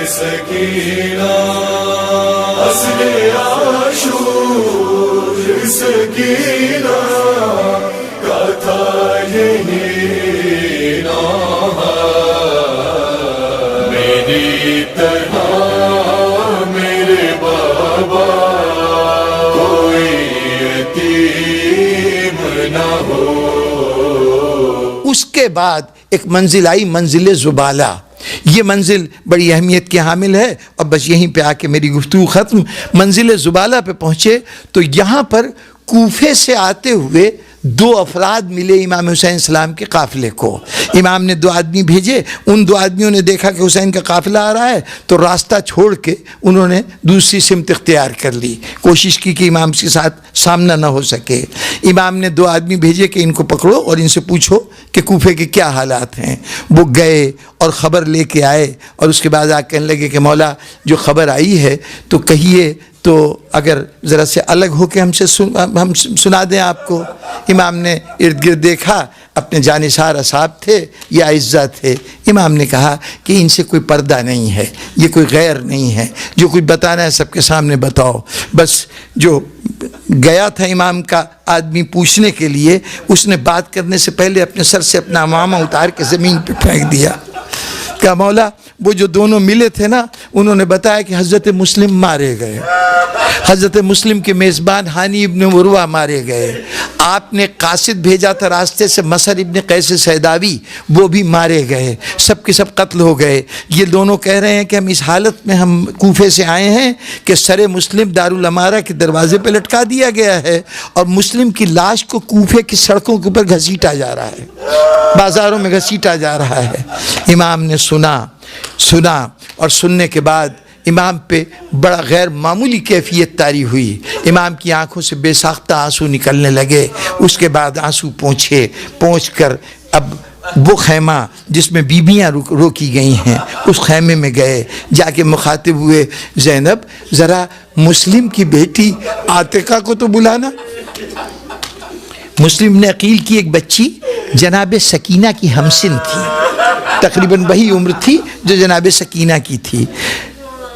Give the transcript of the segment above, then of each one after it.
سکینہ اصل عاشور سکینہ کا تھا یہی نام میری طرح میرے بابا کوئی یتیم نہ ہو۔ اس کے بعد ایک منزل آئی، منزل زبالہ۔ یہ منزل بڑی اہمیت کی حامل ہے، اور بس یہیں پہ آ کے میری گفتگو ختم۔ منزل زبالہ پہ پہنچے تو یہاں پر کوفے سے آتے ہوئے دو افراد ملے امام حسین السلام کے قافلے کو۔ امام نے 2 آدمی بھیجے، ان 2 آدمیوں نے دیکھا کہ حسین کا قافلہ آ رہا ہے تو راستہ چھوڑ کے انہوں نے دوسری سمت اختیار کر لی، کوشش کی کہ امام کے ساتھ سامنا نہ ہو سکے۔ امام نے 2 آدمی بھیجے کہ ان کو پکڑو اور ان سے پوچھو کہ کوفے کے کیا حالات ہیں۔ وہ گئے اور خبر لے کے آئے، اور اس کے بعد آ کہنے لگے کہ مولا جو خبر آئی ہے تو کہیے، تو اگر ذرا سے الگ ہو کے ہم سنا دیں آپ کو۔ امام نے ارد گرد دیکھا، اپنے جانثار اصحاب تھے یا اعزا تھے۔ امام نے کہا کہ ان سے کوئی پردہ نہیں ہے، یہ کوئی غیر نہیں ہے، جو کچھ بتانا ہے سب کے سامنے بتاؤ۔ بس جو گیا تھا امام کا آدمی پوچھنے کے لیے، اس نے بات کرنے سے پہلے اپنے سر سے اپنا عمامہ اتار کے زمین پہ پھینک دیا۔ کہا مولا وہ جو دونوں ملے تھے نا، انہوں نے بتایا کہ حضرت مسلم مارے گئے، حضرت مسلم کے میزبان ہانی ابن عروہ مارے گئے، آپ نے قاصد بھیجا تھا راستے سے مسر ابن قیس سیداوی، وہ بھی مارے گئے، سب کے سب قتل ہو گئے۔ یہ دونوں کہہ رہے ہیں کہ ہم اس حالت میں ہم کوفے سے آئے ہیں کہ سر مسلم دارالامارہ کے دروازے پہ لٹکا دیا گیا ہے، اور مسلم کی لاش کو کوفے کی سڑکوں کے اوپر گھسیٹا جا رہا ہے، بازاروں میں گھسیٹا جا رہا ہے۔ امام نے سنا، اور سننے کے بعد امام پہ بڑا غیر معمولی کیفیت طاری ہوئی۔ امام کی آنکھوں سے بے ساختہ آنسو نکلنے لگے۔ اس کے بعد آنسو پہنچ کر اب وہ خیمہ جس میں بیبیاں روکی گئی ہیں، اس خیمے میں گئے، جا کے مخاطب ہوئے، زینب ذرا مسلم کی بیٹی عاتقہ کو تو بلانا۔ مسلم نے عقیل کی ایک بچی جناب سکینہ کی ہمسن تھی، تقریباً وہی عمر تھی جو جناب سکینہ کی تھی۔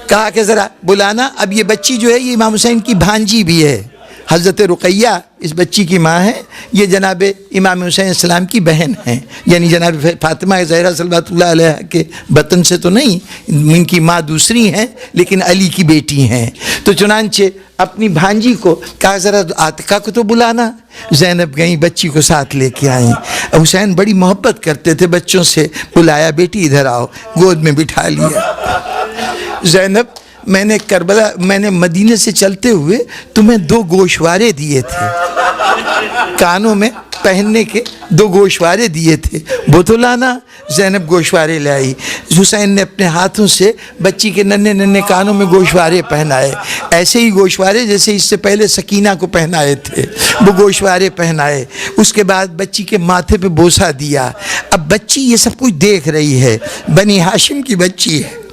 کہا کہ ذرا بلانا۔ اب یہ بچی جو ہے یہ امام حسین کی بھانجی بھی ہے، حضرت رقیہ اس بچی کی ماں ہے، یہ جناب امام حسین السلام کی بہن ہیں، یعنی جناب فاطمہ زہرا صلوات اللہ علیہ کے بطن سے تو نہیں، ان کی ماں دوسری ہیں لیکن علی کی بیٹی ہیں۔ تو چنانچہ اپنی بھانجی کو کہا ذرا عاتقہ کو تو بلانا۔ زینب گئیں، بچی کو ساتھ لے کے آئیں۔ حسین بڑی محبت کرتے تھے بچوں سے، بلایا بیٹی ادھر آؤ، گود میں بٹھا لیا۔ زینب میں نے مدینے سے چلتے ہوئے تمہیں 2 گوشوارے دیے تھے، کانوں میں پہننے کے 2 گوشوارے دیے تھے، وہ تو لانا۔ زینب گوشوارے لائی۔ حسین نے اپنے ہاتھوں سے بچی کے ننھے کانوں میں گوشوارے پہنائے، ایسے ہی گوشوارے جیسے اس سے پہلے سکینہ کو پہنائے تھے، وہ گوشوارے پہنائے۔ اس کے بعد بچی کے ماتھے پہ بوسہ دیا۔ اب بچی یہ سب کچھ دیکھ رہی ہے، بنی ہاشم کی بچی ہے،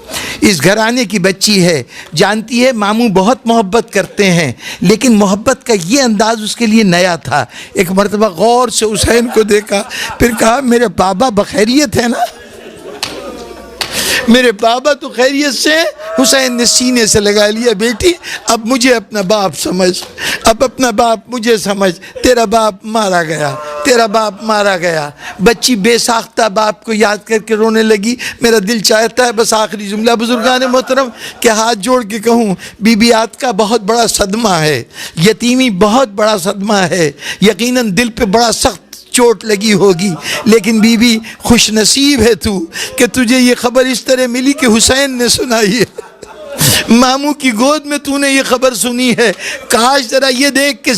اس گھرانے کی بچی ہے، جانتی ہے ماموں بہت محبت کرتے ہیں، لیکن محبت کا یہ انداز اس کے لیے نیا تھا۔ ایک مرتبہ غور سے حسین کو دیکھا، پھر کہا میرے بابا بخیریت ہے نا، میرے بابا تو خیریت سے۔ حسین نے سینے سے لگا لیا، بیٹی اب مجھے اپنا باپ سمجھ، اب اپنا باپ مجھے سمجھ، تیرا باپ مارا گیا، تیرا باپ مارا گیا۔ بچی بے ساختہ باپ کو یاد کر کے رونے لگی۔ میرا دل چاہتا ہے بس آخری جملہ بزرگان محترم کہ ہاتھ جوڑ کے کہوں، بی بی عاتقہ بہت بڑا صدمہ ہے، یتیمی بہت بڑا صدمہ ہے، یقیناً دل پہ بڑا سخت چوٹ لگی ہوگی، لیکن بی بی خوش نصیب ہے تو کہ تجھے یہ خبر اس طرح ملی کہ حسین نے سنائی ہے، ماموں کی گود میں تو نے یہ خبر سنی ہے۔ کاش ذرا یہ دیکھ کہ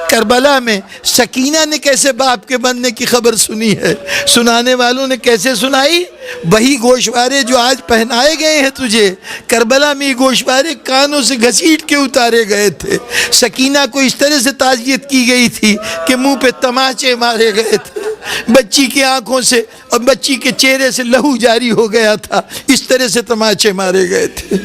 کربلا میں سکینہ نے کیسے باپ کے بننے کی خبر سنی ہے، سنانے والوں نے کیسے سنائی؟ وہی گوشوارے جو آج پہنائے گئے ہیں تجھے، کربلا میں یہ گوشوارے کانوں سے گھسیٹ کے اتارے گئے تھے۔ سکینہ کو اس طرح سے تعزیت کی گئی تھی کہ منہ پہ تماچے مارے گئے تھے، بچی کی آنکھوں سے اور بچی کے چہرے سے لہو جاری ہو گیا تھا، اس طرح سے تماچے مارے گئے تھے۔